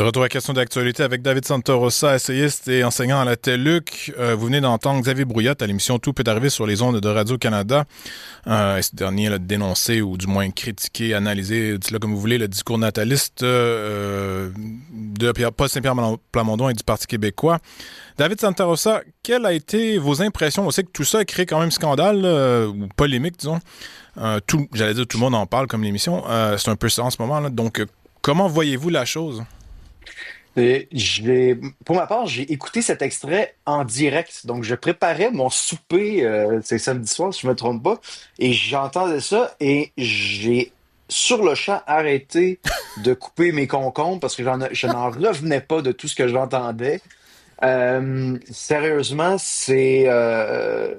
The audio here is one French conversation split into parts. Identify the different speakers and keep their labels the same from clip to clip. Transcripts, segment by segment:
Speaker 1: De retour à la question d'actualité avec David Santorosa, essayiste et enseignant à la TELUC. Vous venez d'entendre Xavier Brouillotte à l'émission Tout peut arriver sur les ondes de Radio-Canada. Et ce dernier a dénoncé, ou du moins critiqué, analysé, dites-le comme vous voulez, le discours nataliste de Paul Saint-Pierre Plamondon et du Parti québécois. David Santorosa, quelles ont été vos impressions? On sait que tout ça a créé quand même scandale, ou polémique, disons. J'allais dire tout le monde en parle comme l'émission. C'est un peu ça en ce moment, là. Donc, comment voyez-vous la chose?
Speaker 2: Pour ma part, j'ai écouté cet extrait en direct. Donc, je préparais mon souper, c'est samedi soir, si je me trompe pas, et j'entendais ça et j'ai sur le champ arrêté de couper mes concombres parce que je n'en revenais pas de tout ce que j'entendais. Sérieusement, c'est le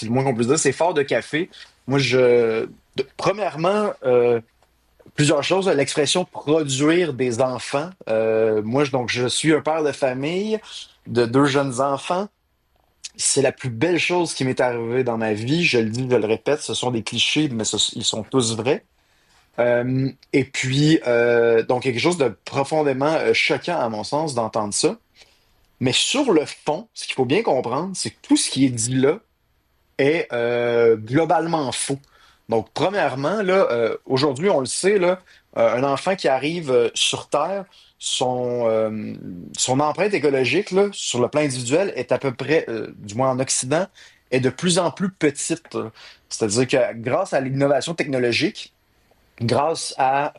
Speaker 2: moins qu'on puisse dire, c'est fort de café. Moi, premièrement, plusieurs choses. L'expression produire des enfants. Donc, je suis un père de famille de deux jeunes enfants. C'est la plus belle chose qui m'est arrivée dans ma vie. Je le dis, je le répète, ce sont des clichés, mais ils sont tous vrais. Et puis, donc, quelque chose de profondément choquant, à mon sens, d'entendre ça. Mais sur le fond, ce qu'il faut bien comprendre, c'est que tout ce qui est dit là est globalement faux. Donc, premièrement, là, aujourd'hui, on le sait, là, un enfant qui arrive sur Terre, son empreinte écologique, là, sur le plan individuel, est à peu près, du moins en Occident, est de plus en plus petite, là. C'est-à-dire que grâce à l'innovation technologique, grâce à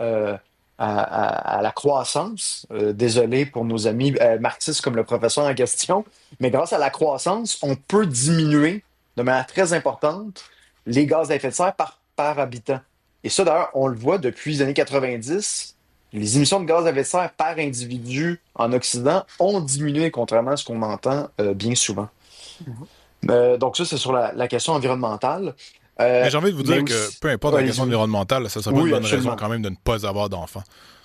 Speaker 2: la croissance, désolé pour nos amis marxistes comme le professeur en question, mais grâce à la croissance, on peut diminuer de manière très importante les gaz à effet de serre par habitant. Et ça, d'ailleurs, on le voit depuis les années 90. Les émissions de gaz à effet de serre par individu en Occident ont diminué, contrairement à ce qu'on entend bien souvent. Donc ça, c'est sur la question environnementale.
Speaker 1: Mais j'ai envie de vous
Speaker 2: Mais
Speaker 1: dire que
Speaker 2: aussi,
Speaker 1: peu importe la question
Speaker 2: allez-y, oui.
Speaker 1: environnementale, ça serait pas une
Speaker 2: Oui,
Speaker 1: bonne raison
Speaker 2: absolument.
Speaker 1: quand même de ne pas avoir d'enfants.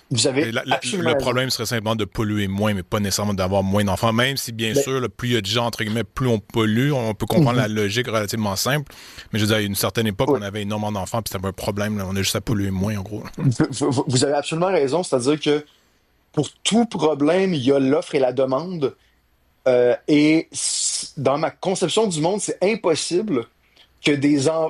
Speaker 2: Vous avez
Speaker 1: Et
Speaker 2: absolument
Speaker 1: le
Speaker 2: raison.
Speaker 1: problème serait simplement de polluer moins, mais pas nécessairement d'avoir moins d'enfants. Même si, bien
Speaker 2: Mais,
Speaker 1: sûr, là, plus il y a de gens, entre guillemets, plus on pollue. On peut comprendre la
Speaker 2: mhm.
Speaker 1: logique relativement simple. Mais je veux dire, à une certaine époque,
Speaker 2: Oui.
Speaker 1: on avait énormément d'enfants, puis c'était pas un problème, là. On a juste à polluer moins, en gros.
Speaker 2: Vous avez absolument raison, c'est-à-dire que pour tout problème, il y a l'offre et la demande. Dans ma conception du monde, c'est impossible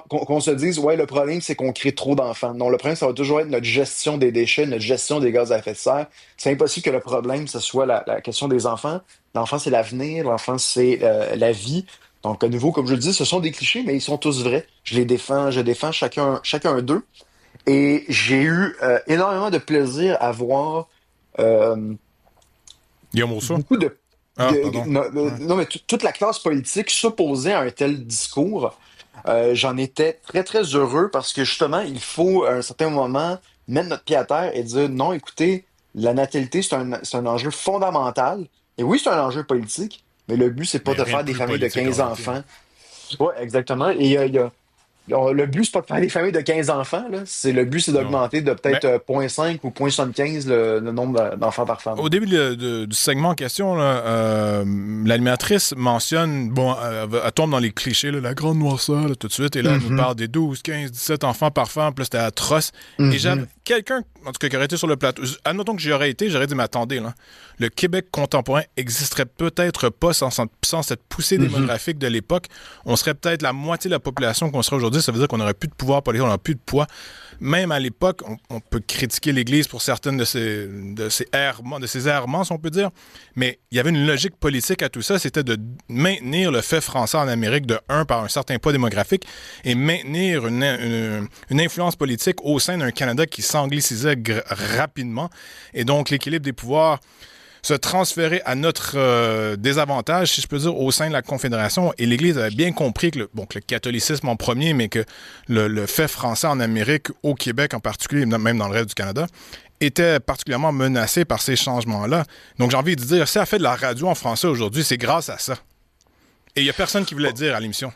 Speaker 2: qu'on se dise, ouais, le problème, c'est qu'on crée trop d'enfants. Non, le problème, ça va toujours être notre gestion des déchets, notre gestion des gaz à effet de serre. C'est impossible que le problème, ce soit la question des enfants. L'enfant, c'est l'avenir. L'enfant, c'est la vie. Donc, à nouveau, comme je le dis, ce sont des clichés, mais ils sont tous vrais. Je défends chacun d'eux. Et j'ai eu énormément de plaisir à voir euh,
Speaker 1: Guillaume Rousseau?
Speaker 2: beaucoup
Speaker 1: Ah, pardon. Ouais.
Speaker 2: non, mais toute la classe politique s'opposait à un tel discours. J'en étais très, très heureux parce que justement, il faut à un certain moment mettre notre pied à terre et dire non, écoutez, la natalité, c'est un enjeu fondamental. Et oui, c'est un enjeu politique, mais le but, c'est pas
Speaker 1: Mais
Speaker 2: de
Speaker 1: rien de
Speaker 2: faire des
Speaker 1: plus
Speaker 2: familles de
Speaker 1: politique en
Speaker 2: 15
Speaker 1: réalité, là.
Speaker 2: enfants. Ouais, exactement. Et le but, c'est pas de faire des familles de 15 enfants, là. Le but, c'est
Speaker 1: Non.
Speaker 2: d'augmenter de
Speaker 1: Mais
Speaker 2: peut-être 0,5 ou 0,75 le nombre d'enfants par femme.
Speaker 1: au début du segment en question, là, l'animatrice mentionne, bon, elle tombe dans les clichés, là, la grande noirceur, là, tout de suite, et là, elle nous
Speaker 2: Mhm,
Speaker 1: parle des 12, 15, 17 enfants par femme, puis là, c'était atroce. Et j'avais
Speaker 2: mhm,
Speaker 1: quelqu'un, en tout cas, qui aurait été sur le plateau. Admettons que j'y aurais été, j'aurais dit, mais attendez, là, le Québec contemporain existerait peut-être pas sans cette poussée
Speaker 2: mhm.
Speaker 1: démographique de l'époque. On serait peut-être la moitié de la population qu'on serait aujourd'hui. Ça veut dire qu'on n'aurait plus de pouvoir politique, on n'aurait plus de poids. Même à l'époque, on peut critiquer l'Église pour certaines de ses errements, si on peut dire, mais il y avait une logique politique à tout ça, c'était de maintenir le fait français en Amérique de un par un certain poids démographique et maintenir une influence politique au sein d'un Canada qui s'anglicisait rapidement. Et donc, l'équilibre des pouvoirs se transférer à notre désavantage, si je peux dire, au sein de la Confédération. Et l'Église avait bien compris que le catholicisme en premier, mais que le fait français en Amérique, au Québec en particulier, même dans le reste du Canada, était particulièrement menacé par ces changements-là. Donc j'ai envie de dire, si elle fait de la radio en français aujourd'hui, c'est grâce à ça. Et il n'y a personne qui voulait le dire à l'émission.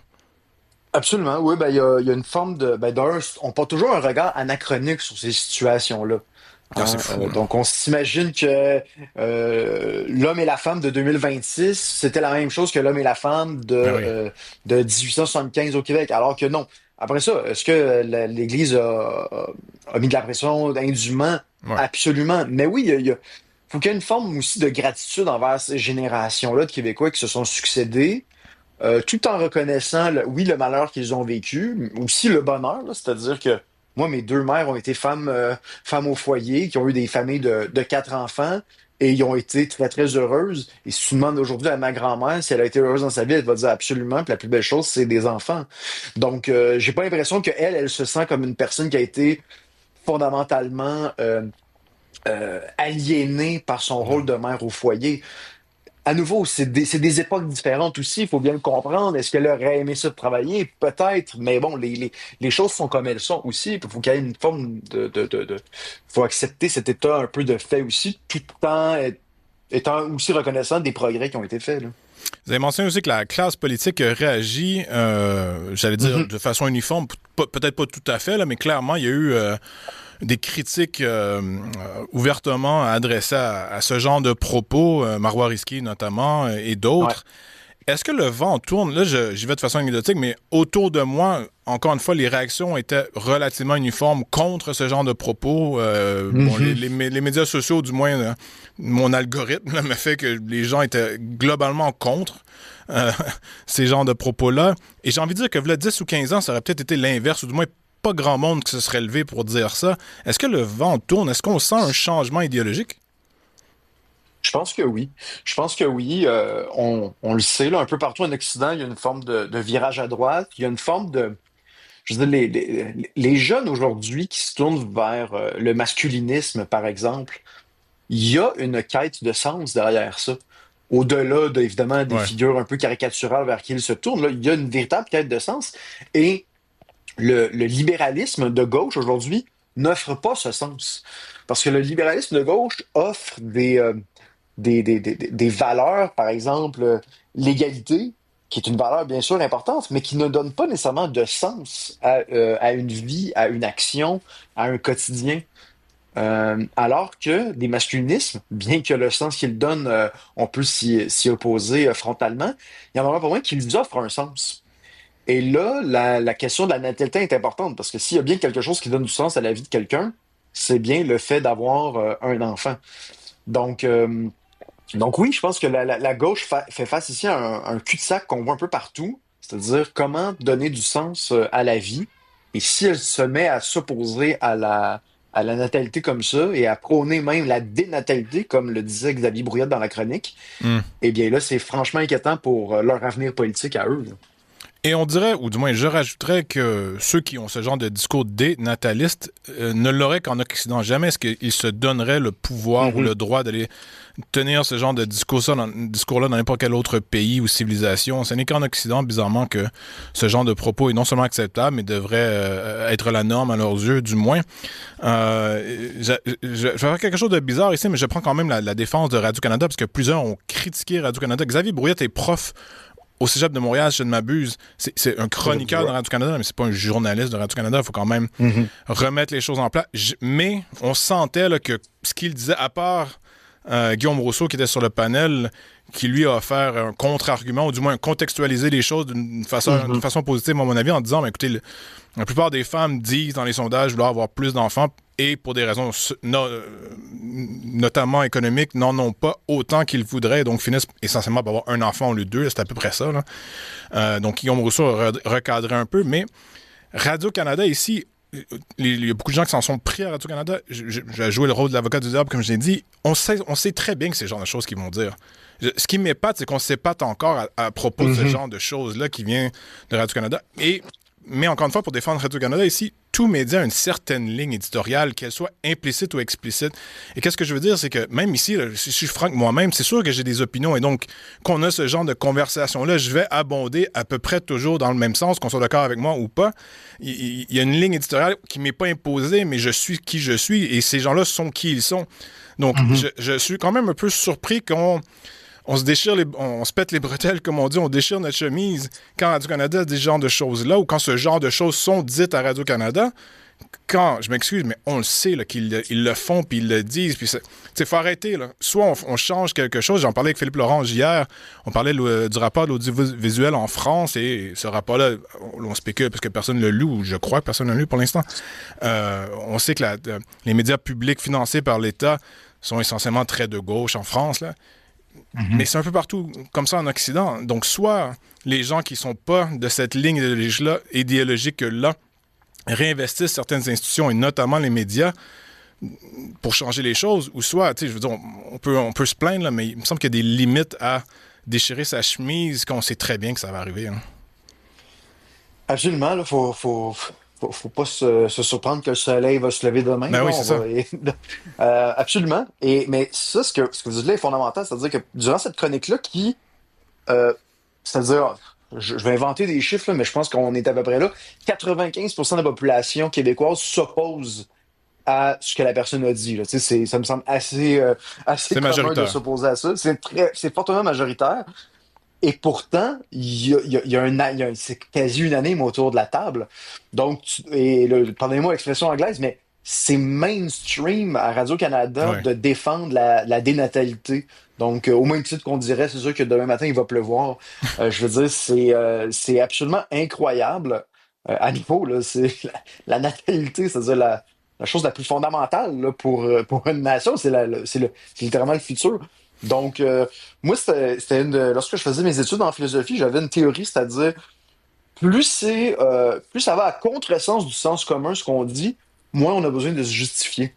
Speaker 2: Absolument, oui, ben, il y a une forme de. Ben, d'un, on porte toujours un regard anachronique sur ces situations-là.
Speaker 1: Ah, c'est
Speaker 2: Hein.
Speaker 1: fou, là.
Speaker 2: Donc, on s'imagine que l'homme et la femme de 2026, c'était la même chose que l'homme et la femme
Speaker 1: Ben oui.
Speaker 2: de 1875 au Québec, alors que non. Après ça, est-ce que l'Église a mis de la pression indûment?
Speaker 1: Ouais.
Speaker 2: Absolument. Mais oui, faut qu'il y ait une forme aussi de gratitude envers ces générations-là de Québécois qui se sont succédés, tout en reconnaissant, oui, le malheur qu'ils ont vécu, mais aussi le bonheur, là. C'est-à-dire que moi, mes deux mères ont été femmes au foyer, qui ont eu des familles de quatre enfants, et ils ont été très, très heureuses. Et si tu demandes aujourd'hui à ma grand-mère si elle a été heureuse dans sa vie, elle va dire absolument, puis la plus belle chose, c'est des enfants. Donc, j'ai pas l'impression qu'elle, elle se sent comme une personne qui a été fondamentalement aliénée par son rôle
Speaker 1: Non.
Speaker 2: de mère au foyer. À nouveau, c'est des époques différentes aussi, il faut bien le comprendre. Est-ce qu'elle aurait aimé ça de travailler? Peut-être, mais bon, les choses sont comme elles sont aussi. Il faut qu'il y ait une forme faut accepter cet état un peu de fait aussi, tout en étant aussi reconnaissant des progrès qui ont été faits, là.
Speaker 1: Vous avez mentionné aussi que la classe politique réagit, j'allais dire,
Speaker 2: Mhm.
Speaker 1: de façon uniforme, peut-être pas tout à fait, là, mais clairement, il y a eu des critiques ouvertement adressées à ce genre de propos, Marois Risky notamment, et
Speaker 2: Ouais.
Speaker 1: d'autres. Est-ce que le vent tourne? Là, j'y vais de façon anecdotique, mais autour de moi, encore une fois, les réactions étaient relativement uniformes contre ce genre de propos. Bon,
Speaker 2: Mhm.
Speaker 1: les médias sociaux, du moins, mon algorithme là, me fait que les gens étaient globalement contre euh, ces genres de propos-là. Et j'ai envie de dire que, voilà, 10 ou 15 ans, ça aurait peut-être été l'inverse, ou du moins pas grand monde qui se serait levé pour dire ça. Est-ce que le vent tourne? Est-ce qu'on sent un changement idéologique?
Speaker 2: Je pense que oui. Je pense que oui. On le sait, là, un peu partout en Occident, il y a une forme de virage à droite. Il y a une forme de. Je veux dire, les jeunes aujourd'hui qui se tournent vers le masculinisme, par exemple, il y a une quête de sens derrière ça. Au-delà, évidemment, des
Speaker 1: Ouais.
Speaker 2: figures un peu caricaturales vers qui ils se tournent, là, il y a une véritable quête de sens. Et le libéralisme de gauche aujourd'hui n'offre pas ce sens. Parce que le libéralisme de gauche offre des valeurs, par exemple, l'égalité, qui est une valeur bien sûr importante, mais qui ne donne pas nécessairement de sens à une vie, à une action, à un quotidien. Alors que des masculinismes, bien que le sens qu'ils donnent, on peut s'y opposer frontalement, il y en a pas moins qu'ils offrent un sens. Et là, la question de la natalité est importante, parce que s'il y a bien quelque chose qui donne du sens à la vie de quelqu'un, c'est bien le fait d'avoir un enfant. Donc, donc oui, je pense que la gauche fait face ici à un cul-de-sac qu'on voit un peu partout, c'est-à-dire comment donner du sens à la vie. Et si elle se met à s'opposer à la natalité comme ça et à prôner même la dénatalité, comme le disait Xavier Brouillard dans la chronique,
Speaker 1: Hmm.
Speaker 2: eh bien là, c'est franchement inquiétant pour leur avenir politique à eux, là.
Speaker 1: Et on dirait, ou du moins je rajouterais que ceux qui ont ce genre de discours dénataliste ne l'auraient qu'en Occident. Jamais est-ce qu'ils se donneraient le pouvoir ou
Speaker 2: Mhm.
Speaker 1: le droit d'aller tenir ce genre de discours-là dans n'importe quel autre pays ou civilisation. Ce n'est qu'en Occident, bizarrement, que ce genre de propos est non seulement acceptable, mais devrait être la norme à leurs yeux, du moins. Je vais faire quelque chose de bizarre ici, mais je prends quand même la défense de Radio-Canada, parce que plusieurs ont critiqué Radio-Canada. Xavier Brouillette est prof au Cégep de Montréal, si je ne m'abuse. C'est un chroniqueur de Radio-Canada, mais c'est pas un journaliste de Radio-Canada. Il faut quand même
Speaker 2: Mhm.
Speaker 1: remettre les choses en place. Mais on sentait là, que ce qu'il disait, à part Guillaume Rousseau qui était sur le panel, qui lui a offert un contre-argument, ou du moins contextualiser les choses d'une
Speaker 2: Mhm.
Speaker 1: façon positive, à mon avis, en disant, écoutez, la plupart des femmes disent dans les sondages vouloir avoir plus d'enfants, et pour des raisons notamment économiques, n'en ont pas autant qu'ils voudraient, donc finissent essentiellement par avoir un enfant au lieu de deux. C'est à peu près ça, là. Donc Guillaume Rousseau a recadré un peu, mais Radio-Canada ici, il y a beaucoup de gens qui s'en sont pris à Radio-Canada. J'ai joué le rôle de l'avocat du diable, comme je l'ai dit. On sait très bien que c'est le genre de choses qu'ils vont dire. Ce qui m'épate, c'est qu'on s'épate encore à propos de ce
Speaker 2: Mhm.
Speaker 1: genre de choses-là qui vient de Radio-Canada. Mais encore une fois, pour défendre Radio-Canada ici, tout média a une certaine ligne éditoriale, qu'elle soit implicite ou explicite. Et qu'est-ce que je veux dire, c'est que même ici, là, si je suis franc moi-même, c'est sûr que j'ai des opinions. Et donc, qu'on a ce genre de conversation-là, je vais abonder à peu près toujours dans le même sens, qu'on soit d'accord avec moi ou pas. Il y a une ligne éditoriale qui ne m'est pas imposée, mais je suis qui je suis. Et ces gens-là sont qui ils sont. Donc,
Speaker 2: Mhm.
Speaker 1: je suis quand même un peu surpris qu'on on se déchire on se pète les bretelles, comme on dit, on déchire notre chemise quand Radio-Canada dit ce genre de choses-là, ou quand ce genre de choses sont dites à Radio-Canada, quand, je m'excuse, mais on le sait là, ils le font, puis ils le disent, puis il faut arrêter. Là. Soit on change quelque chose, j'en parlais avec Philippe Lorange hier, on parlait du rapport de l'audiovisuel en France, et ce rapport-là, on spécule parce que personne ne l'a lu, ou je crois que personne ne l'a lu pour l'instant. On sait que les médias publics financés par l'État sont essentiellement très de gauche en France, là. Mais c'est un peu partout comme ça en Occident. Donc, soit les gens qui sont pas de cette ligne idéologique-là réinvestissent certaines institutions, et notamment les médias, pour changer les choses, ou soit, tu sais, je veux dire, on peut se plaindre, là, mais il me semble qu'il y a des limites à déchirer sa chemise quand on sait très bien que ça va arriver. Hein.
Speaker 2: Absolument, là, faut pas se surprendre que le soleil va se lever demain.
Speaker 1: Ben
Speaker 2: Là,
Speaker 1: oui, c'est ça.
Speaker 2: absolument. Mais ça, ce que vous dites là est fondamental, c'est-à-dire que durant cette chronique-là, euh, c'est-à-dire, je vais inventer des chiffres, là, mais je pense qu'on est à peu près là. 95% de la population québécoise s'oppose à ce que la personne a dit. Là. Tu sais, ça me semble assez
Speaker 1: C'est
Speaker 2: commun de
Speaker 1: majoritaire.
Speaker 2: s'opposer à ça. C'est fortement majoritaire. Et pourtant, c'est quasi unanime autour de la table. Donc, pardonnez-moi l'expression anglaise, mais c'est mainstream à Radio-Canada
Speaker 1: Ouais.
Speaker 2: de défendre la dénatalité. Donc, au même titre qu'on dirait, c'est sûr que demain matin, il va pleuvoir. Je veux dire, c'est absolument incroyable à niveau, là. C'est la natalité, c'est-à-dire la chose la plus fondamentale là, pour une nation, c'est littéralement le futur. Donc, moi, lorsque je faisais mes études en philosophie, j'avais une théorie, c'est-à-dire plus ça va à contresens du sens commun, ce qu'on dit, moins on a besoin de se justifier.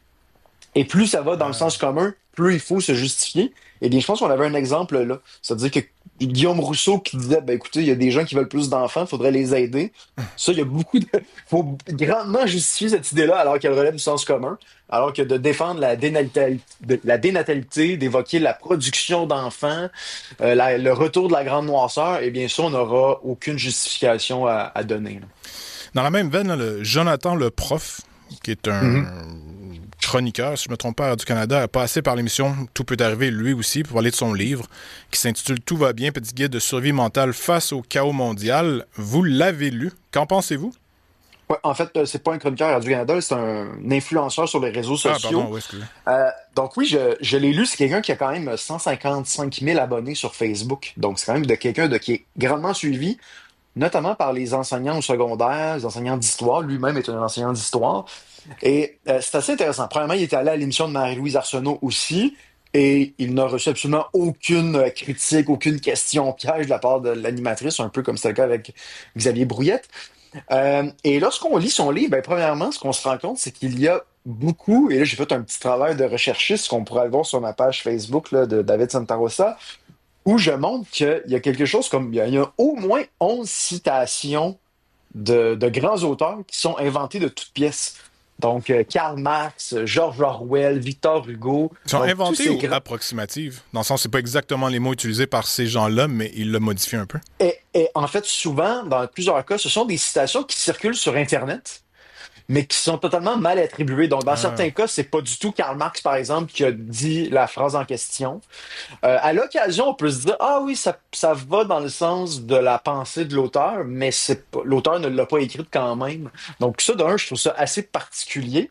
Speaker 2: Et plus ça va dans le sens commun, plus il faut se justifier. Eh bien, je pense qu'on avait un exemple là. C'est-à-dire que Guillaume Rousseau qui disait, ben écoutez, il y a des gens qui veulent plus d'enfants, il faudrait les aider. Ça, il y a beaucoup de... faut grandement justifier cette idée-là alors qu'elle relève du sens commun, alors que de défendre la dénatalité, d'évoquer la production d'enfants, le retour de la grande noirceur, eh bien ça, on n'aura aucune justification à donner. Là.
Speaker 1: Dans la même veine, là, le Jonathan le prof, qui est un
Speaker 2: Mhm.
Speaker 1: chroniqueur, si je ne me trompe pas, à Radio-Canada, a passé par l'émission Tout peut arriver lui aussi pour parler de son livre qui s'intitule Tout va bien, petit guide de survie mentale face au chaos mondial. Vous l'avez lu. Qu'en pensez-vous?
Speaker 2: Ouais, en fait, c'est pas un chroniqueur à Radio-Canada, c'est un influenceur sur les réseaux
Speaker 1: Ah, pardon,
Speaker 2: sociaux.
Speaker 1: oui, excusez.
Speaker 2: Donc oui, je l'ai lu. C'est quelqu'un qui a quand même 155 000 abonnés sur Facebook. Donc c'est quand même de quelqu'un qui est grandement suivi, notamment par les enseignants au secondaire, les enseignants d'histoire. Lui-même est un enseignant d'histoire. Et c'est assez intéressant. Premièrement, il était allé à l'émission de Marie-Louise Arsenault aussi. Et il n'a reçu absolument aucune critique, aucune question piège de la part de l'animatrice, un peu comme c'était le cas avec Xavier Brouillette. Et lorsqu'on lit son livre, ben, premièrement, ce qu'on se rend compte, c'est qu'il y a beaucoup, et là j'ai fait un petit travail de recherchiste qu'on pourrait aller voir sur ma page Facebook là, de David Santarossa, où je montre qu'il y a quelque chose comme, il y a au moins 11 citations de grands auteurs qui sont inventés de toutes pièces. Donc, Karl Marx, George Orwell, Victor Hugo,
Speaker 1: Ils sont
Speaker 2: donc tous
Speaker 1: inventés
Speaker 2: ces
Speaker 1: ou
Speaker 2: grands...
Speaker 1: approximatifs? Dans le sens, c'est pas exactement les mots utilisés par ces gens-là, mais ils le modifient un peu.
Speaker 2: Et en fait, souvent, dans plusieurs cas, ce sont des citations qui circulent sur Internet, mais qui sont totalement mal attribuées. Donc, dans
Speaker 1: Ah,
Speaker 2: certains cas, c'est pas du tout Karl Marx, par exemple, qui a dit la phrase en question. À l'occasion, on peut se dire, ah oui, ça va dans le sens de la pensée de l'auteur, mais l'auteur ne l'a pas écrite quand même. Donc, ça, d'un, je trouve ça assez particulier.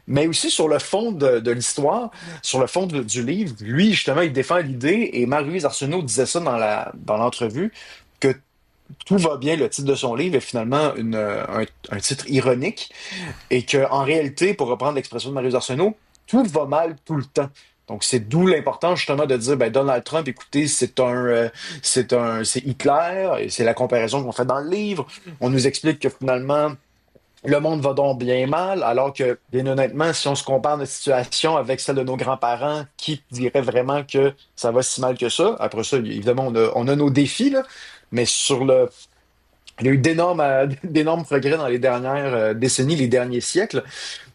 Speaker 2: Mais aussi sur le fond de l'histoire, sur le fond du livre, lui, justement, il défend l'idée, et Marie-Louise Arsenault disait ça dans l'entrevue, que tout va bien, le titre de son livre est finalement un titre ironique et que en réalité, pour reprendre l'expression de Marie Arsenault, tout va mal tout le temps. Donc c'est d'où l'importance justement de dire ben Donald Trump, écoutez, c'est Hitler et c'est la comparaison qu'on fait dans le livre. On nous explique que finalement le monde va donc bien mal, alors que, bien honnêtement, si on se compare notre situation avec celle de nos grands-parents, qui dirait vraiment que ça va si mal que ça? Après ça, évidemment, on a nos défis, là, mais il y a eu d'énormes progrès dans les dernières décennies, les derniers siècles.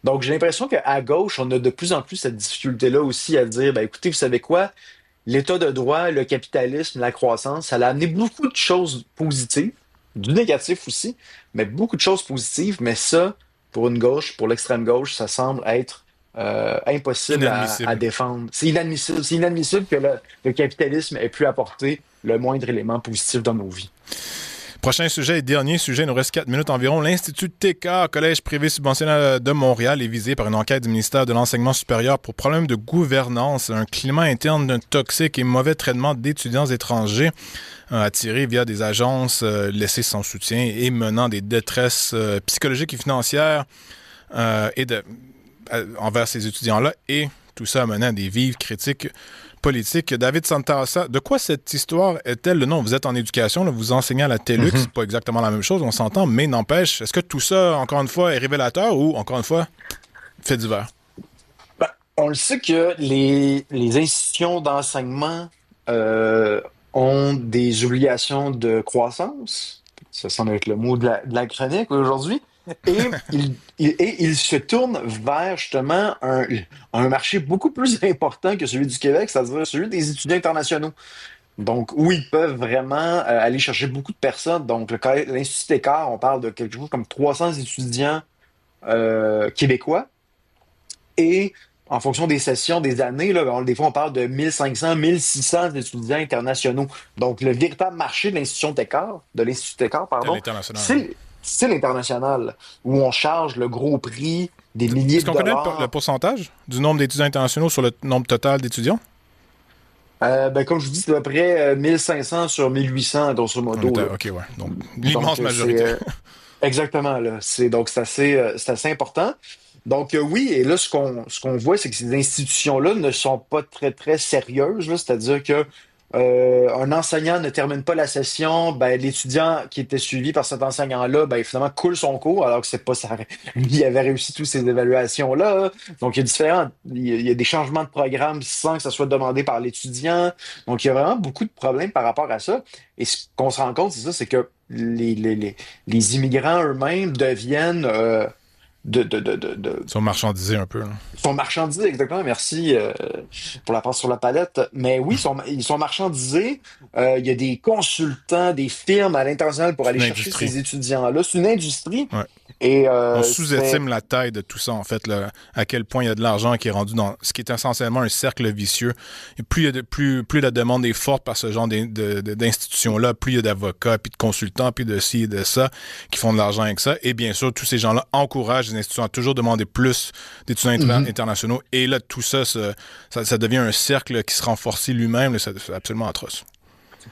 Speaker 2: Donc, j'ai l'impression qu'à gauche, on a de plus en plus cette difficulté-là aussi à dire, ben, écoutez, vous savez quoi? L'état de droit, le capitalisme, la croissance, ça a amené beaucoup de choses positives, du négatif aussi, mais beaucoup de choses positives. Mais ça, pour une gauche, pour l'extrême gauche, ça semble être impossible à
Speaker 1: inadmissible.
Speaker 2: défendre. C'est inadmissible. C'est inadmissible que le capitalisme ait pu apporter le moindre élément positif dans nos vies.
Speaker 1: Prochain sujet et dernier sujet, il nous reste 4 minutes environ. L'Institut TK, collège privé subventionné de Montréal, est visé par une enquête du ministère de l'Enseignement supérieur pour problème de gouvernance, un climat interne toxique et mauvais traitement d'étudiants étrangers attirés via des agences laissées sans soutien et menant des détresses psychologiques et financières envers ces étudiants-là, et tout ça menant à des vives critiques politique. David Santarossa, de quoi cette histoire est-elle le nom? Vous êtes en éducation, là, vous enseignez à la TELUC, c'est pas exactement la même chose, on s'entend, mais n'empêche, est-ce que tout ça, encore une fois, est révélateur ou, encore une fois, fait divers?
Speaker 2: Ben, on le sait que les institutions d'enseignement ont des obligations de croissance. Ça semble être le mot de la chronique aujourd'hui. Et il se tourne vers justement un marché beaucoup plus important que celui du Québec, c'est-à-dire celui des étudiants internationaux. Donc, où ils peuvent vraiment aller chercher beaucoup de personnes. Donc, l'Institut Écart, on parle de quelque chose comme 300 étudiants québécois. Et en fonction des sessions, des années, là, des fois, on parle de 1500, 1600 étudiants internationaux. Donc, le véritable marché de l'Institut Écart,
Speaker 1: C'est à
Speaker 2: pardon,
Speaker 1: l'international.
Speaker 2: c'est l'international, où on charge le gros prix des milliers
Speaker 1: Est-ce
Speaker 2: de
Speaker 1: qu'on connaît le
Speaker 2: dollars.
Speaker 1: pourcentage du nombre d'étudiants internationaux sur le nombre total d'étudiants?
Speaker 2: Ben, comme je vous dis, c'est à peu près 1500 sur 1800, grosso modo, là.
Speaker 1: OK, ouais. Donc,
Speaker 2: Donc,
Speaker 1: l'immense majorité.
Speaker 2: exactement, là. Donc, c'est assez important. Donc, oui, et là, ce qu'on voit, c'est que ces institutions-là ne sont pas très, très sérieuses, là. C'est-à-dire que un enseignant ne termine pas la session, ben, l'étudiant qui était suivi par cet enseignant-là, ben, finalement, coule son cours, alors que c'est pas ça. Lui, il avait réussi toutes ces évaluations-là, hein. Donc, il y a des changements de programme sans que ça soit demandé par l'étudiant. Donc, il y a vraiment beaucoup de problèmes par rapport à ça. Et ce qu'on se rend compte, c'est ça, c'est que les immigrants eux-mêmes deviennent
Speaker 1: Ils sont marchandisés un peu, là.
Speaker 2: sont marchandisés, exactement. Merci pour la passe sur la palette. Mais oui, ils sont marchandisés. Il y a des consultants, des firmes à l'international pour
Speaker 1: C'est
Speaker 2: aller
Speaker 1: une
Speaker 2: chercher
Speaker 1: industrie.
Speaker 2: ces étudiants-là. C'est une industrie.
Speaker 1: Ouais.
Speaker 2: Et
Speaker 1: On
Speaker 2: c'est
Speaker 1: sous-estime la taille de tout ça, en fait, là, à quel point il y a de l'argent qui est rendu dans ce qui est essentiellement un cercle vicieux. Et plus la demande est forte par ce genre d'institutions-là, plus il y a d'avocats, puis de consultants, puis de ci et de ça, qui font de l'argent avec ça. Et bien sûr, tous ces gens-là encouragent les institutions à toujours demander plus d'étudiants
Speaker 2: Mhm.
Speaker 1: internationaux. Et là, tout ça, ça devient un cercle qui se renforce lui-même. Là, c'est absolument atroce.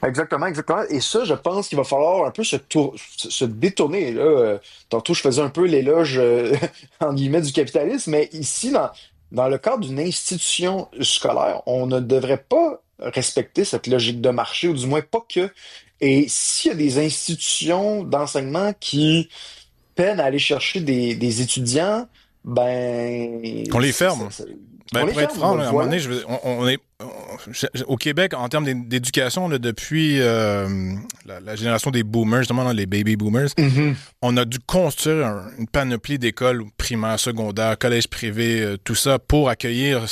Speaker 2: Exactement, exactement. Et ça, je pense qu'il va falloir un peu se détourner. Là, tantôt, je faisais un peu l'éloge, en guillemets, du capitalisme, mais ici, dans le cadre d'une institution scolaire, on ne devrait pas respecter cette logique de marché, ou du moins pas que. Et s'il y a des institutions d'enseignement qui peinent à aller chercher des étudiants, ben,
Speaker 1: Qu'on les ferme. Ben,
Speaker 2: qu'on les
Speaker 1: pour être
Speaker 2: ferme,
Speaker 1: franc, là, à un moment
Speaker 2: voilà.
Speaker 1: donné, au Québec, en termes d'éducation, là, depuis la génération des boomers, justement, là, les baby boomers,
Speaker 2: Mhm,
Speaker 1: on a dû construire une panoplie d'écoles primaires, secondaires, collèges privés, tout ça, pour accueillir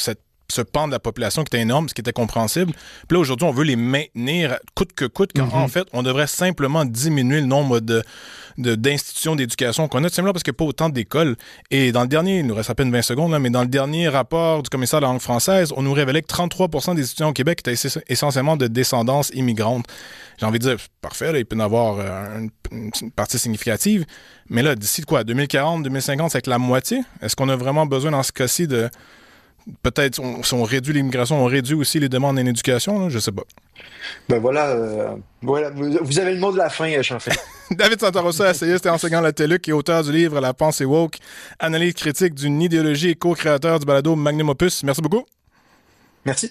Speaker 1: ce pan de la population qui était énorme, ce qui était compréhensible. Puis là, aujourd'hui, on veut les maintenir coûte que coûte, quand en
Speaker 2: mhm,
Speaker 1: fait, on devrait simplement diminuer le nombre d'institutions d'éducation qu'on a, tout simplement parce qu'il n'y a pas autant d'écoles. Et dans le dernier, il nous reste à peine 20 secondes, là, mais dans le dernier rapport du commissaire de la langue française, on nous révélait que 33% des étudiants au Québec étaient essentiellement de descendance immigrante. J'ai envie de dire, parfait, là, il peut y en avoir une partie significative, mais là, d'ici quoi, 2040, 2050, c'est avec la moitié? Est-ce qu'on a vraiment besoin dans ce cas-ci de... Peut-être, si on réduit l'immigration, on réduit aussi les demandes en éducation, là, je sais pas.
Speaker 2: ben voilà, voilà, vous avez le mot de la fin, Jean-Philippe.
Speaker 1: David Santarossa, essayiste et enseignant à la TELUC et auteur du livre La pensée woke, analyse critique d'une idéologie et co-créateur du balado Magnum Opus. Merci beaucoup.
Speaker 2: Merci.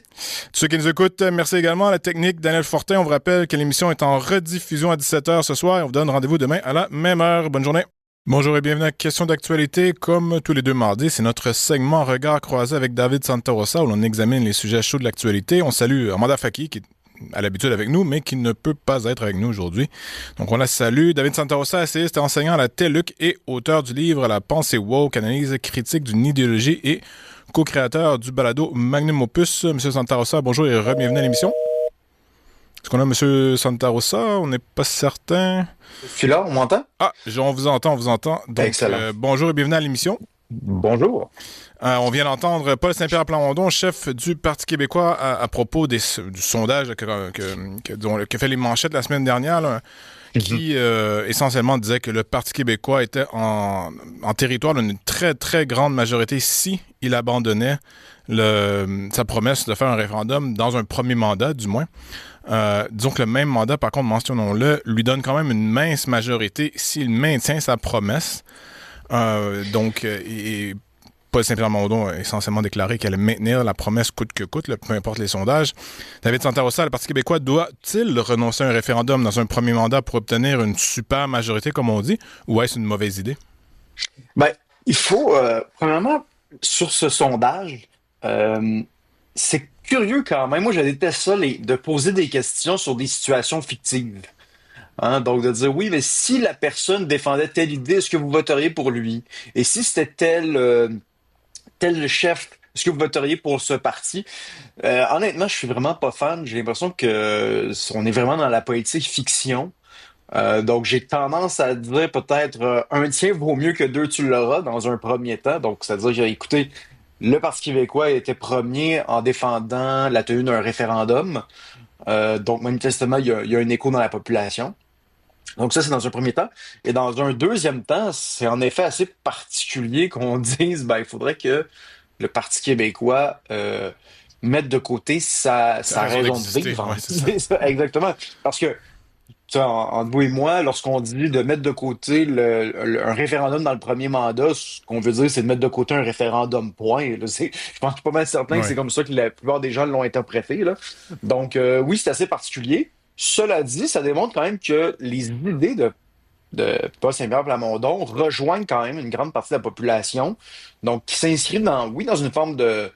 Speaker 1: Tous ceux qui nous écoutent, merci également à la technique Daniel Fortin. On vous rappelle que l'émission est en rediffusion à 17h ce soir et on vous donne rendez-vous demain à la même heure. Bonne journée. Bonjour et bienvenue à Question d'actualité. Comme tous les deux mardis, c'est notre segment Regard croisé avec David Santarossa où l'on examine les sujets chauds de l'actualité. On salue Amanda Faki qui est à l'habitude avec nous, mais qui ne peut pas être avec nous aujourd'hui. Donc on la salue. David Santarossa, essayiste et enseignant à la TELUC et auteur du livre La pensée woke, analyse critique d'une idéologie et co-créateur du balado Magnum Opus. Monsieur Santarossa, bonjour et re-bienvenue à l'émission. Est-ce qu'on a Monsieur Santarossa? On n'est pas certain.
Speaker 2: Je suis là, on m'entend?
Speaker 1: Ah, on vous entend, on vous entend. Donc,
Speaker 2: Excellent.
Speaker 1: bonjour et bienvenue à l'émission.
Speaker 2: Bonjour.
Speaker 1: On vient d'entendre Paul Saint-Pierre Plamondon, chef du Parti québécois, à propos du sondage qui a fait les manchettes la semaine dernière, là,
Speaker 2: Mhm.
Speaker 1: qui essentiellement disait que le Parti québécois était en territoire d'une très, très grande majorité si il abandonnait sa promesse de faire un référendum dans un premier mandat, du moins. Disons que le même mandat, par contre, mentionnons-le, lui donne quand même une mince majorité s'il maintient sa promesse. Et Paul Saint-Pierre-Plamondon a essentiellement déclaré qu'elle allait maintenir la promesse coûte que coûte, là, peu importe les sondages. David Santarossa, le Parti québécois doit-il renoncer à un référendum dans un premier mandat pour obtenir une super majorité, comme on dit, ou est-ce une mauvaise idée?
Speaker 2: Ben, il faut, premièrement, sur ce sondage, euh, c'est curieux quand même. Moi, je déteste ça, de poser des questions sur des situations fictives. Hein, donc, de dire, oui, mais si la personne défendait telle idée, est-ce que vous voteriez pour lui? Et si c'était tel chef, est-ce que vous voteriez pour ce parti? Honnêtement, je suis vraiment pas fan. J'ai l'impression que on est vraiment dans la politique fiction. Donc, j'ai tendance à dire peut-être un tien vaut mieux que deux tu l'auras dans un premier temps. Donc, c'est-à-dire que, écoutez, le Parti québécois était premier en défendant la tenue d'un référendum. Donc, manifestement, il y a un écho dans la population. Donc, ça, c'est dans un premier temps. Et dans un deuxième temps, c'est en effet assez particulier qu'on dise, ben, il faudrait que le Parti québécois mette de côté
Speaker 1: Sa
Speaker 2: sa
Speaker 1: raison
Speaker 2: raison de
Speaker 1: d'exister,
Speaker 2: vivre.
Speaker 1: ouais, c'est ça.
Speaker 2: C'est ça, exactement. Parce que tu sais, entre vous et moi, lorsqu'on dit de mettre de côté un référendum dans le premier mandat, ce qu'on veut dire, c'est de mettre de côté un référendum, point. Là, je pense que je suis pas mal certain que c'est
Speaker 1: Ouais.
Speaker 2: comme ça que la plupart des gens l'ont interprété. Là. Donc, oui, c'est assez particulier. Cela dit, ça démontre quand même que les idées de Paul Saint-Pierre Plamondon rejoignent quand même une grande partie de la population. Donc, qui s'inscrivent oui, dans une forme de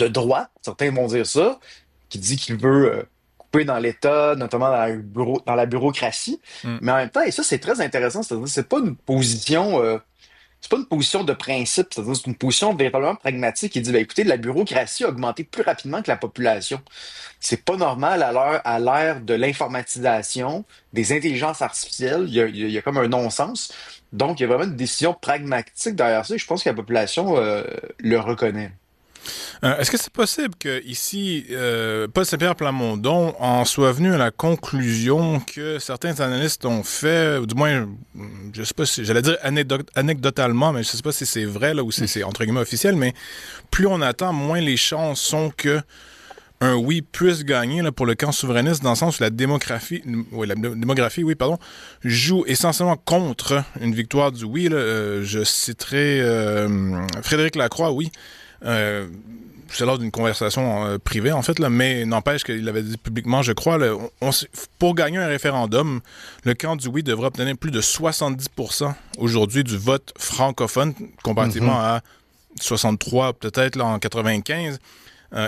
Speaker 2: droite, certains vont dire ça, qui dit qu'il veut couper dans l'État, notamment dans la bureaucratie.
Speaker 1: Mm.
Speaker 2: Mais en même temps, et ça c'est très intéressant, c'est-à-dire c'est pas une position de principe, c'est-à-dire c'est une position véritablement pragmatique qui dit, ben, écoutez, la bureaucratie a augmenté plus rapidement que la population. C'est pas normal à l'ère de l'informatisation, des intelligences artificielles, il y a comme un non-sens. Donc, il y a vraiment une décision pragmatique derrière ça, et je pense que la population le reconnaît.
Speaker 1: Est-ce que c'est possible que ici, Paul Saint-Pierre Plamondon en soit venu à la conclusion que certains analystes ont fait, ou du moins, je sais pas si, j'allais dire anecdotalement, mais je sais pas si c'est vrai là ou si c'est entre guillemets officiel, mais plus on attend, moins les chances sont que un oui puisse gagner là, pour le camp souverainiste dans le sens où la démographie, oui, pardon, joue essentiellement contre une victoire du oui. Là. Je citerai Frédéric Lacroix, oui. Euh, c'est lors d'une conversation privée, en fait, là, mais n'empêche qu'il avait dit publiquement, je crois, là, pour gagner un référendum, le camp du oui devrait obtenir plus de 70% aujourd'hui du vote francophone, comparativement
Speaker 2: Mhm.
Speaker 1: à 63 peut-être là, en 95.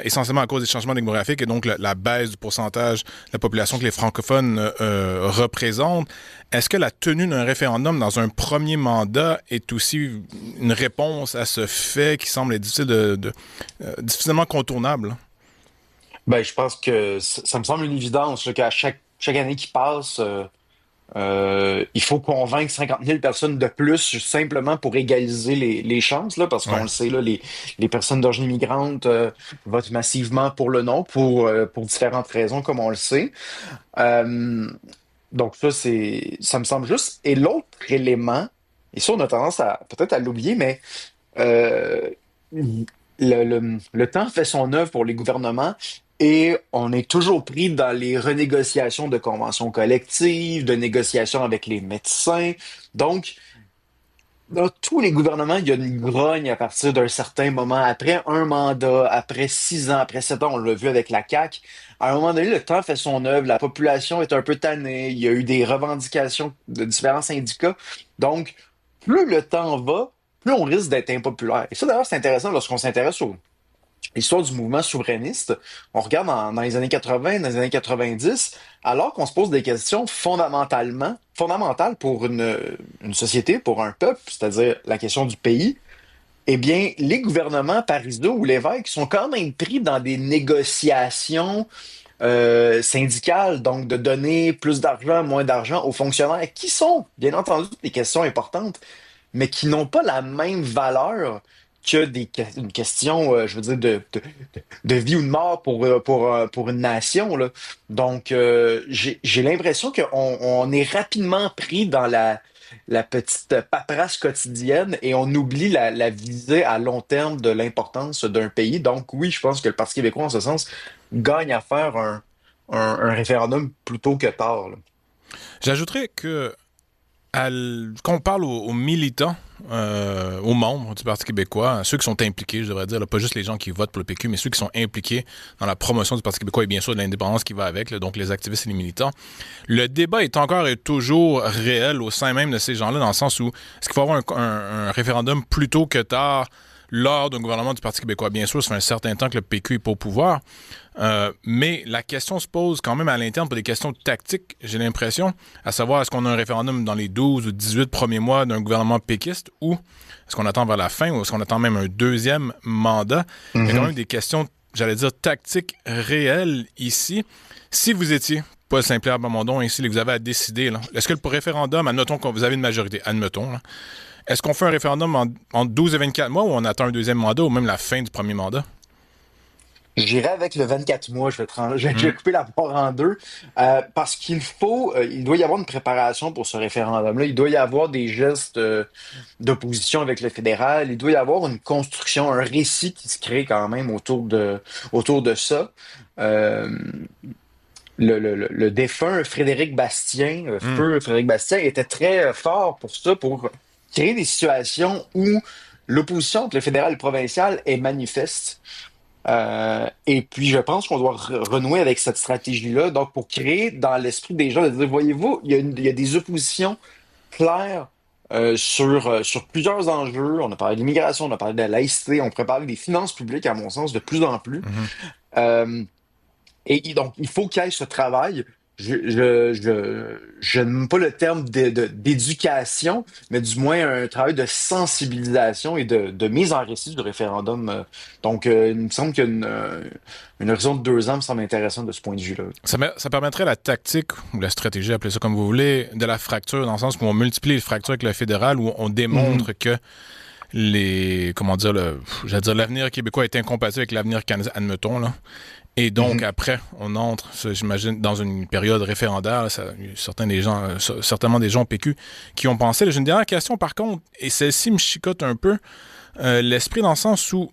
Speaker 1: Essentiellement à cause des changements démographiques et donc la baisse du pourcentage de la population que les francophones représentent. Est-ce que la tenue d'un référendum dans un premier mandat est aussi une réponse à ce fait qui semble être difficilement contournable?
Speaker 2: Ben, je pense que ça me semble une évidence là, qu'à chaque année qui passe, il faut convaincre 50 000 personnes de plus simplement pour égaliser les chances, là, parce qu'on
Speaker 1: Ouais.
Speaker 2: le sait, là, les personnes d'origine immigrante votent massivement pour le non, pour différentes raisons, comme on le sait. Euh, donc ça me semble juste. Et l'autre élément, et ça on a tendance à peut-être à l'oublier, mais euh, le temps fait son œuvre pour les gouvernements et on est toujours pris dans les renégociations de conventions collectives, de négociations avec les médecins. Donc, dans tous les gouvernements, il y a une grogne à partir d'un certain moment. Après un mandat, après 6 ans, après 7 ans, on l'a vu avec la CAQ. À un moment donné, le temps fait son œuvre, la population est un peu tannée, il y a eu des revendications de différents syndicats. Donc, plus le temps va, plus on risque d'être impopulaire. Et ça, d'ailleurs, c'est intéressant lorsqu'on s'intéresse au l'histoire du mouvement souverainiste, on regarde dans les années 80, dans les années 90, alors qu'on se pose des questions fondamentales pour une société, pour un peuple, c'est-à-dire la question du pays, eh bien, les gouvernements parisaux ou l'évêque sont quand même pris dans des négociations syndicales, donc de donner plus d'argent, moins d'argent aux fonctionnaires, qui sont, bien entendu, des questions importantes, mais qui n'ont pas la même valeur que une question, je veux dire, de vie ou de mort pour une nation, là. Donc, j'ai l'impression qu'on est rapidement pris dans la petite paperasse quotidienne et on oublie la visée à long terme de l'importance d'un pays. Donc, oui, je pense que le Parti québécois, en ce sens, gagne à faire un référendum plus tôt que tard, là.
Speaker 1: J'ajouterais que quand on parle aux militants, aux membres du Parti québécois, à ceux qui sont impliqués, je devrais dire, là, pas juste les gens qui votent pour le PQ, mais ceux qui sont impliqués dans la promotion du Parti québécois et bien sûr de l'indépendance qui va avec, là, donc les activistes et les militants, le débat est encore et toujours réel au sein même de ces gens-là, dans le sens où est-ce qu'il faut avoir un référendum plus tôt que tard lors d'un gouvernement du Parti québécois? Bien sûr, ça fait un certain temps que le PQ est pas au pouvoir, mais la question se pose quand même à l'interne pour des questions tactiques, j'ai l'impression, à savoir est-ce qu'on a un référendum dans les 12 ou 18 premiers mois d'un gouvernement péquiste ou est-ce qu'on attend vers la fin ou est-ce qu'on attend même un deuxième mandat? Il y a quand même des questions, j'allais dire, tactiques réelles ici. Si vous étiez Paul Saint-Pierre Plamondon et si vous avez à décider, là, est-ce que le référendum, admettons que vous avez une majorité, admettons, là, est-ce qu'on fait un référendum entre 12 et 24 mois ou on attend un deuxième mandat ou même la fin du premier mandat?
Speaker 2: J'irai avec le 24 mois, je vais
Speaker 1: Hmm.
Speaker 2: couper la poire en deux, parce il doit y avoir une préparation pour ce référendum-là. Il doit y avoir des gestes d'opposition avec le fédéral. Il doit y avoir une construction, un récit qui se crée quand même autour de ça. Euh, le défunt Frédéric Bastien,
Speaker 1: Hmm.
Speaker 2: feu Frédéric Bastien, était très fort pour ça, pour créer des situations où l'opposition entre le fédéral et le provincial est manifeste. Et puis, je pense qu'on doit renouer avec cette stratégie-là. Donc, pour créer dans l'esprit des gens, de dire, voyez-vous, il y a des oppositions claires sur plusieurs enjeux. On a parlé de l'immigration, on a parlé de la laïcité, on pourrait parler des finances publiques, à mon sens, de plus en plus.
Speaker 1: Mhm.
Speaker 2: Euh, et donc, il faut qu'il y ait ce travail. Je n'aime pas le terme d'éducation, mais du moins un travail de sensibilisation et de mise en récit du référendum. Donc, il me semble qu'une horizon de 2 ans me semble intéressant de ce point de vue-là.
Speaker 1: Ça permettrait la tactique ou la stratégie, appelez ça comme vous voulez, de la fracture, dans le sens où on multiplie les fractures avec le fédéral, où on
Speaker 2: Mhm,
Speaker 1: démontre que j'allais dire, l'avenir québécois est incompatible avec l'avenir canadien, admettons, là. Et donc,
Speaker 2: mhm.
Speaker 1: après, on entre, j'imagine, dans une période référendaire. Là, il y a certainement des gens au PQ qui ont pensé. J'ai une dernière question, par contre, et celle-ci me chicote un peu. L'esprit dans le sens où,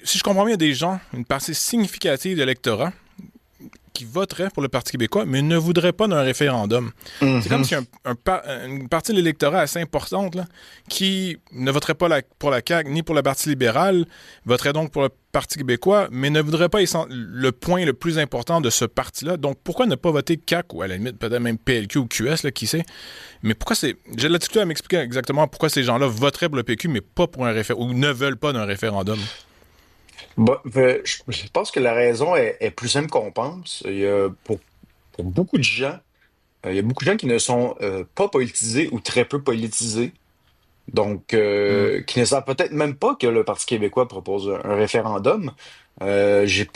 Speaker 1: si je comprends bien, il y a des gens, une partie significative de l'électorat, qui voteraient pour le Parti québécois, mais ne voudraient pas d'un référendum. C'est comme
Speaker 2: Mhm.
Speaker 1: si une partie de l'électorat assez importante là, qui ne voterait pas pour la CAQ ni pour le Parti libéral, voterait donc pour le Parti québécois, mais ne voudrait pas le point le plus important de ce parti-là. Donc, pourquoi ne pas voter CAQ ou à la limite peut-être même PLQ ou QS, là, qui sait? Mais pourquoi c'est... J'ai de la difficulté à m'expliquer exactement pourquoi ces gens-là voteraient pour le PQ, mais pas pour un référendum, ou ne veulent pas d'un référendum.
Speaker 2: Je pense que la raison est plus simple qu'on pense. Pour beaucoup de gens, il y a beaucoup de gens qui ne sont pas politisés ou très peu politisés. Donc,
Speaker 1: Hmm.
Speaker 2: qui ne savent peut-être même pas que le Parti québécois propose un référendum. J'ai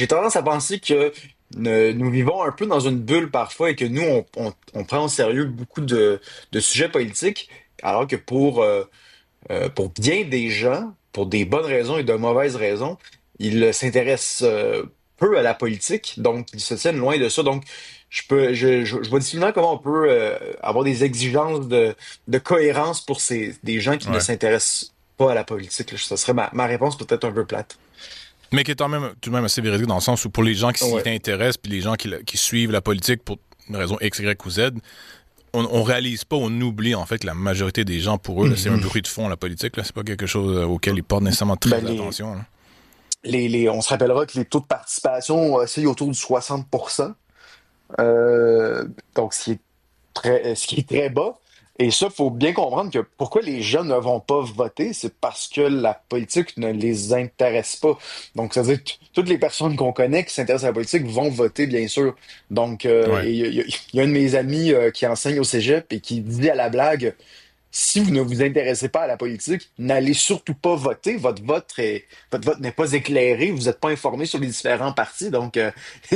Speaker 2: tendance à penser que nous vivons un peu dans une bulle parfois et que nous, on prend au sérieux beaucoup de sujets politiques, alors que pour bien des gens, pour des bonnes raisons et de mauvaises raisons, ils s'intéressent peu à la politique, donc ils se tiennent loin de ça. Donc, je vois difficilement comment on peut avoir des exigences de cohérence pour des gens qui ne
Speaker 1: Ouais.
Speaker 2: s'intéressent pas à la politique, là. Ça serait ma réponse peut-être un peu plate.
Speaker 1: Mais qui est tout de même assez véridique dans le sens où pour les gens qui s'y
Speaker 2: Ouais.
Speaker 1: intéressent puis les gens qui suivent la politique pour une raison X, Y ou Z, on réalise pas, on oublie en fait que la majorité des gens, pour eux, là, c'est un
Speaker 2: Mhm.
Speaker 1: bruit de fond, la politique. Là, c'est pas quelque chose auquel ils portent nécessairement
Speaker 2: Ben,
Speaker 1: très attention. Là.
Speaker 2: on se rappellera que les taux de participation oscillent autour du 60%. Donc, ce qui est très bas. Et ça, faut bien comprendre que pourquoi les jeunes ne vont pas voter, c'est parce que la politique ne les intéresse pas. Donc, ça veut dire que toutes les personnes qu'on connaît qui s'intéressent à la politique vont voter, bien sûr. Donc,
Speaker 1: Ouais.
Speaker 2: et il y a un de mes amis qui enseigne au cégep et qui dit à la blague, si vous ne vous intéressez pas à la politique, n'allez surtout pas voter. Votre vote n'est pas éclairé. Vous n'êtes pas informé sur les différents partis. Donc,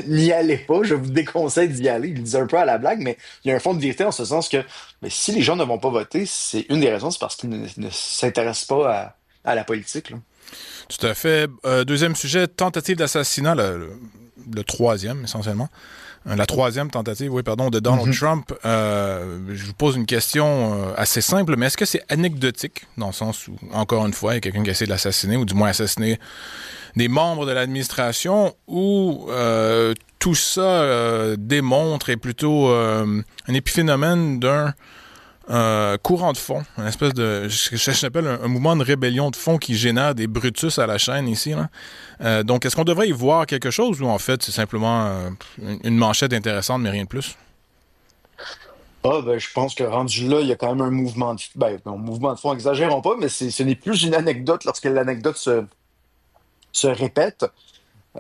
Speaker 2: n'y allez pas. Je vous déconseille d'y aller. Il le dit un peu à la blague, mais il y a un fond de vérité en ce sens que mais si les gens ne vont pas voter, c'est une des raisons, c'est parce qu'ils ne s'intéressent pas à la politique, là.
Speaker 1: Tout à fait. Deuxième sujet, tentative d'assassinat, le troisième essentiellement. La troisième tentative, oui, pardon, de Donald
Speaker 2: Mhm.
Speaker 1: Trump. Je vous pose une question assez simple, mais est-ce que c'est anecdotique, dans le sens où, encore une fois, il y a quelqu'un qui essaie de l'assassiner, ou du moins assassiner des membres de l'administration, ou tout ça démontre, est plutôt un épiphénomène d'un courant de fond, une espèce de, j'appelle un mouvement de rébellion de fond qui génère des Brutus à la chaîne ici, là. Donc, est-ce qu'on devrait y voir quelque chose ou en fait c'est simplement une manchette intéressante mais rien de plus?
Speaker 2: Ah, ben, je pense que rendu là, il y a quand même un mouvement ben, non, mouvement de fond, exagérons pas, mais ce n'est plus une anecdote lorsque l'anecdote se répète.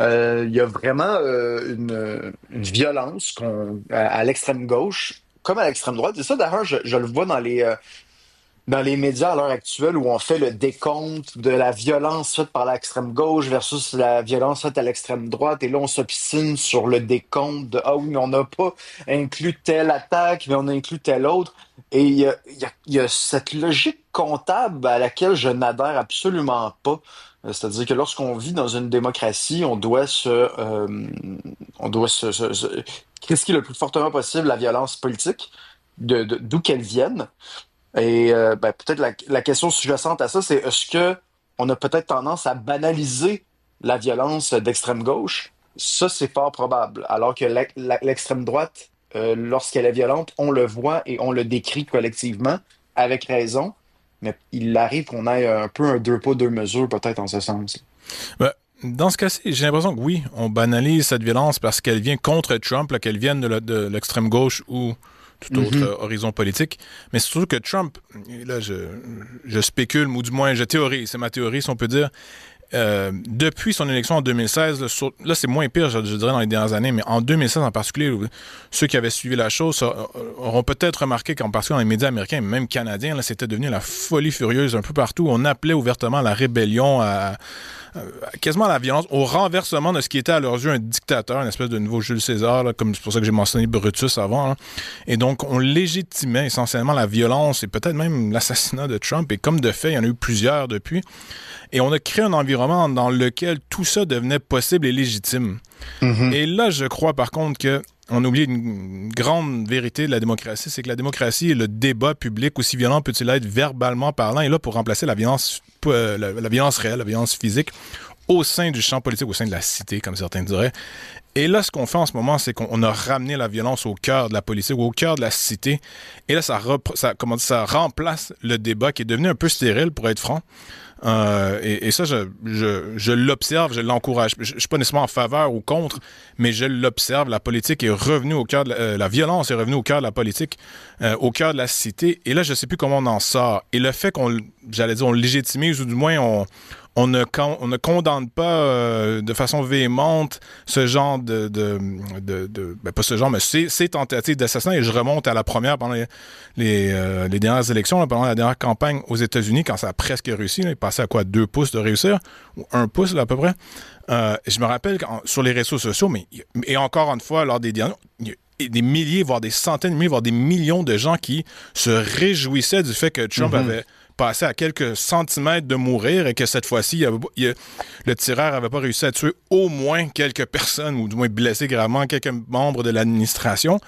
Speaker 2: Il y a vraiment une violence à l'extrême gauche, comme à l'extrême droite. Et ça, d'ailleurs, je le vois dans les médias à l'heure actuelle où on fait le décompte de la violence faite par l'extrême gauche versus la violence faite à l'extrême droite. Et là, on s'obstine sur le décompte de ah oui, mais on n'a pas inclus telle attaque, mais on a inclus telle autre. Et il y a cette logique comptable à laquelle je n'adhère absolument pas. C'est-à-dire que lorsqu'on vit dans une démocratie, on doit critiquer le plus fortement possible la violence politique, d'où qu'elle vienne. Et ben, peut-être la question sous-jacente à ça, c'est est-ce que on a peut-être tendance à banaliser la violence d'extrême gauche? Ça, c'est fort probable. Alors que l'extrême droite, lorsqu'elle est violente, on le voit et on le décrit collectivement, avec raison. Mais il arrive qu'on ait un peu un deux poids, deux mesures, peut-être en ce sens.
Speaker 1: Ben, dans ce cas-ci, j'ai l'impression que oui, on banalise cette violence parce qu'elle vient contre Trump, là, qu'elle vienne de l'extrême gauche ou tout autre
Speaker 2: Mhm.
Speaker 1: horizon politique. Mais c'est surtout que Trump, là je spécule, ou du moins je théorise, c'est ma théorie si on peut dire, depuis son élection en 2016, là, c'est moins pire, je dirais, dans les dernières années, mais en 2016 en particulier, ceux qui avaient suivi la chose auront peut-être remarqué qu'en particulier dans les médias américains, et même canadiens, là, c'était devenu la folie furieuse un peu partout. On appelait ouvertement à la rébellion, quasiment à la violence, au renversement de ce qui était à leurs yeux un dictateur, une espèce de nouveau Jules César, là, comme c'est pour ça que j'ai mentionné Brutus avant, hein. Et donc, on légitimait essentiellement la violence et peut-être même l'assassinat de Trump. Et comme de fait, il y en a eu plusieurs depuis. Et on a créé un environnement dans lequel tout ça devenait possible et légitime.
Speaker 2: Mhm.
Speaker 1: Et là, je crois par contre que on oublie une grande vérité de la démocratie, c'est que la démocratie et le débat public, aussi violent peut-il être verbalement parlant, est là pour remplacer la violence, la violence réelle, la violence physique au sein du champ politique, au sein de la cité, comme certains diraient. Et là, ce qu'on fait en ce moment, c'est qu'on a ramené la violence au cœur de la politique, au cœur de la cité. Et là, ça remplace le débat qui est devenu un peu stérile, pour être franc. Et ça, je l'observe, je l'encourage. Je ne suis pas nécessairement en faveur ou contre, mais je l'observe. La politique est revenue au cœur de la violence est revenue au cœur de la politique, au cœur de la cité. Et là, je ne sais plus comment on en sort. Et le fait j'allais dire, on légitimise, ou du moins on ne condamne pas de façon véhémente ce genre ben pas ce genre, mais ces tentatives d'assassinat. Et je remonte à la première pendant les dernières élections, là, pendant la dernière campagne aux États-Unis, quand ça a presque réussi. Là, il passait à quoi, 2 pouces de réussir, ou 1 pouce là, à peu près. Je me rappelle sur les réseaux sociaux, et encore une fois, lors des derniers, il y a des milliers, voire des centaines de milliers, voire des millions de gens qui se réjouissaient du fait que Trump
Speaker 2: Mhm.
Speaker 1: avait passé à quelques centimètres de mourir et que cette fois-ci, le tireur n'avait pas réussi à tuer au moins quelques personnes, ou du moins blessé gravement quelques membres de l'administration.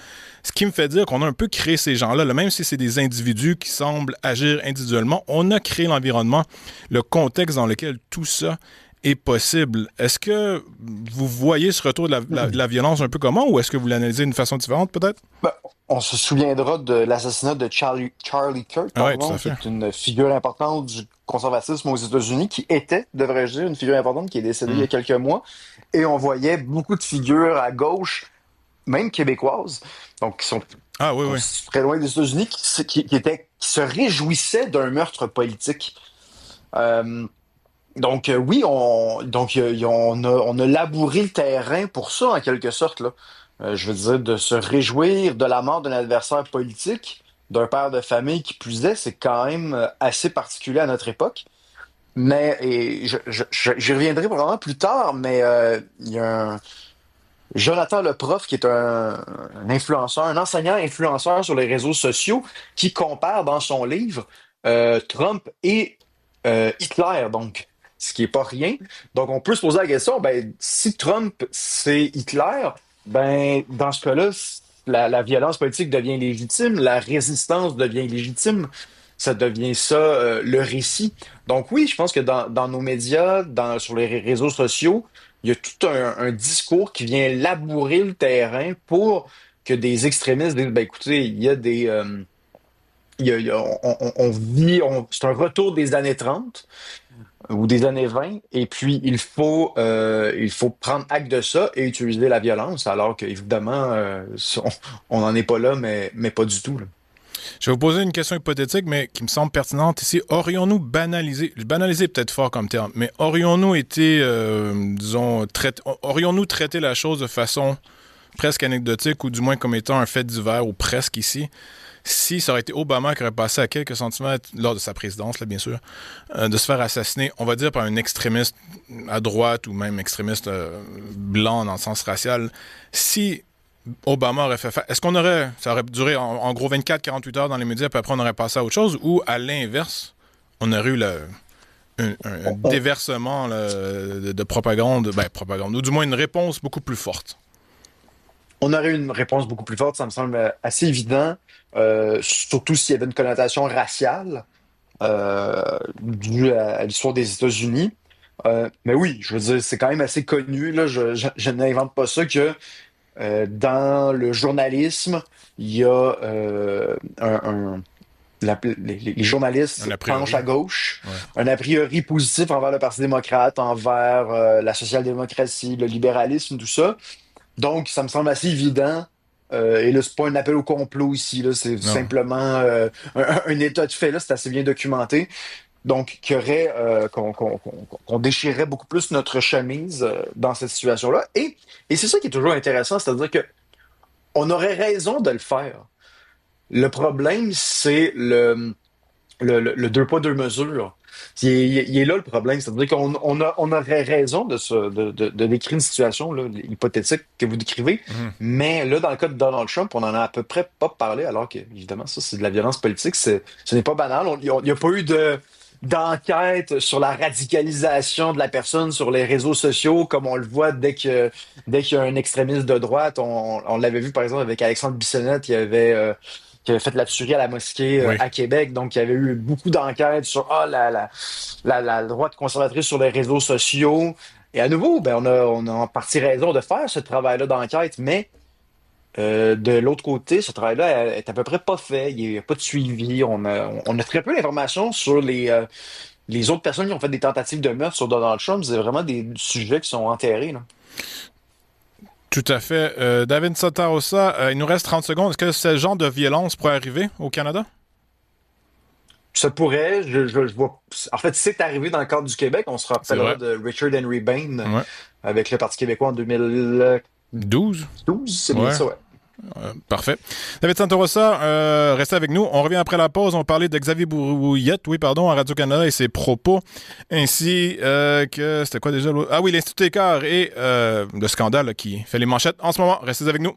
Speaker 1: Ce qui me fait dire qu'on a un peu créé ces gens-là, même si c'est des individus qui semblent agir individuellement, on a créé l'environnement, le contexte dans lequel tout ça est possible. Est-ce que vous voyez ce retour de la violence un peu comment, ou est-ce que vous l'analysez d'une façon différente, peut-être?
Speaker 2: Ben, on se souviendra de l'assassinat de Charlie Kirk,
Speaker 1: Ah ouais, tout
Speaker 2: pardon,
Speaker 1: à
Speaker 2: qui
Speaker 1: fait.
Speaker 2: est une figure importante du conservatisme aux États-Unis, qui était, devrais-je dire, une figure importante qui est décédée il y
Speaker 1: Mm.
Speaker 2: a quelques mois. Et on voyait beaucoup de figures à gauche, même québécoises, donc qui sont
Speaker 1: Ah oui, oui.
Speaker 2: très loin des États-Unis, qui se réjouissaient d'un meurtre politique. Euh, donc oui, on a labouré le terrain pour ça en quelque sorte là. Je veux dire de se réjouir de la mort d'un adversaire politique, d'un père de famille qui plus est, c'est quand même assez particulier à notre époque. Mais et j'y reviendrai probablement plus tard, mais il y a Jonathan le prof qui est un influenceur, un enseignant influenceur sur les réseaux sociaux qui compare dans son livre Trump et Hitler, donc ce qui est pas rien. Donc on peut se poser la question, ben si Trump c'est Hitler, ben dans ce cas-là, la violence politique devient légitime, la résistance devient légitime. Ça devient ça, le récit. Donc oui, je pense que dans nos médias, sur les réseaux sociaux, il y a tout un discours qui vient labourer le terrain pour que des extrémistes disent, ben écoutez, il y a des... on vit, c'est un retour des années 30 ou des années 20, et puis il faut prendre acte de ça et utiliser la violence, alors qu'évidemment, on n'en est pas là, mais pas du tout, là.
Speaker 1: Je vais vous poser une question hypothétique, mais qui me semble pertinente ici. Aurions-nous banalisé peut-être fort comme terme, mais aurions-nous été, disons, aurions-nous traité la chose de façon presque anecdotique ou du moins comme étant un fait divers ou presque ici, si ça aurait été Obama qui aurait passé à quelques centimètres lors de sa présidence, là, bien sûr, de se faire assassiner, on va dire par un extrémiste à droite ou même extrémiste blanc dans le sens racial, si Obama aurait fait faire. Est-ce qu'on aurait. Ça aurait duré en gros 24-48 heures dans les médias, puis après on aurait passé à autre chose, ou à l'inverse, on aurait eu un
Speaker 2: On,
Speaker 1: déversement là, de propagande, ben propagande, ou du moins une réponse beaucoup plus forte.
Speaker 2: on aurait eu une réponse beaucoup plus forte, ça me semble assez évident, surtout s'il y avait une connotation raciale due à l'histoire des États-Unis. Mais oui, je veux dire, c'est quand même assez connu, là, je n'invente pas ça, que dans le journalisme, il y a les
Speaker 1: Un
Speaker 2: journalistes
Speaker 1: a
Speaker 2: penchent
Speaker 1: priori.
Speaker 2: à gauche,
Speaker 1: Ouais.
Speaker 2: un a priori positif envers le Parti démocrate, envers la social-démocratie, le libéralisme, tout ça. Donc, ça me semble assez évident. Et là, c'est pas un appel au complot ici, là, c'est
Speaker 1: Non.
Speaker 2: simplement un état de fait, là, c'est assez bien documenté. Donc, qu'on déchirait beaucoup plus notre chemise dans cette situation-là. Et c'est ça qui est toujours intéressant, c'est-à-dire que on aurait raison de le faire. Le problème, c'est le deux poids, deux mesures. Il est là le problème. C'est-à-dire on aurait raison de décrire une situation là, hypothétique que vous décrivez,
Speaker 1: Mhm.
Speaker 2: mais là, dans le cas de Donald Trump, on en a à peu près pas parlé, alors que, évidemment, ça, c'est de la violence politique. Ce n'est pas banal. Il n'y a pas eu d'enquête sur la radicalisation de la personne sur les réseaux sociaux, comme on le voit dès qu'il y a un extrémiste de droite. On l'avait vu, par exemple, avec Alexandre Bissonnette, qui avait fait la tuerie à la mosquée
Speaker 1: Oui.
Speaker 2: à Québec. Donc, il y avait eu beaucoup d'enquêtes sur la droite conservatrice sur les réseaux sociaux. Et à nouveau, ben, on a en partie raison de faire ce travail-là d'enquête, mais de l'autre côté, ce travail-là est à peu près pas fait. Il n'y a pas de suivi. On a très peu d'informations sur les autres personnes qui ont fait des tentatives de meurtre sur Donald Trump. C'est vraiment des sujets qui sont enterrés, là.
Speaker 1: Tout à fait. David Sotarosa, il nous reste 30 secondes. Est-ce que ce genre de violence pourrait arriver au Canada?
Speaker 2: Ça pourrait, je vois. En fait, c'est arrivé dans le cadre du Québec. On se
Speaker 1: C'est
Speaker 2: rappellera
Speaker 1: vrai.
Speaker 2: de Richard Henry Bain
Speaker 1: Ouais.
Speaker 2: avec le Parti québécois en 2012.
Speaker 1: 12?
Speaker 2: C'est bien
Speaker 1: Ouais.
Speaker 2: ça, ouais.
Speaker 1: Parfait. David Santorosa, restez avec nous. On revient après la pause. On parlait de Xavier Bouillette, oui, pardon, à Radio-Canada et ses propos, ainsi que, c'était quoi déjà l'autre? Ah oui, l'Institut Écart et le scandale là, qui fait les manchettes en ce moment. Restez avec nous.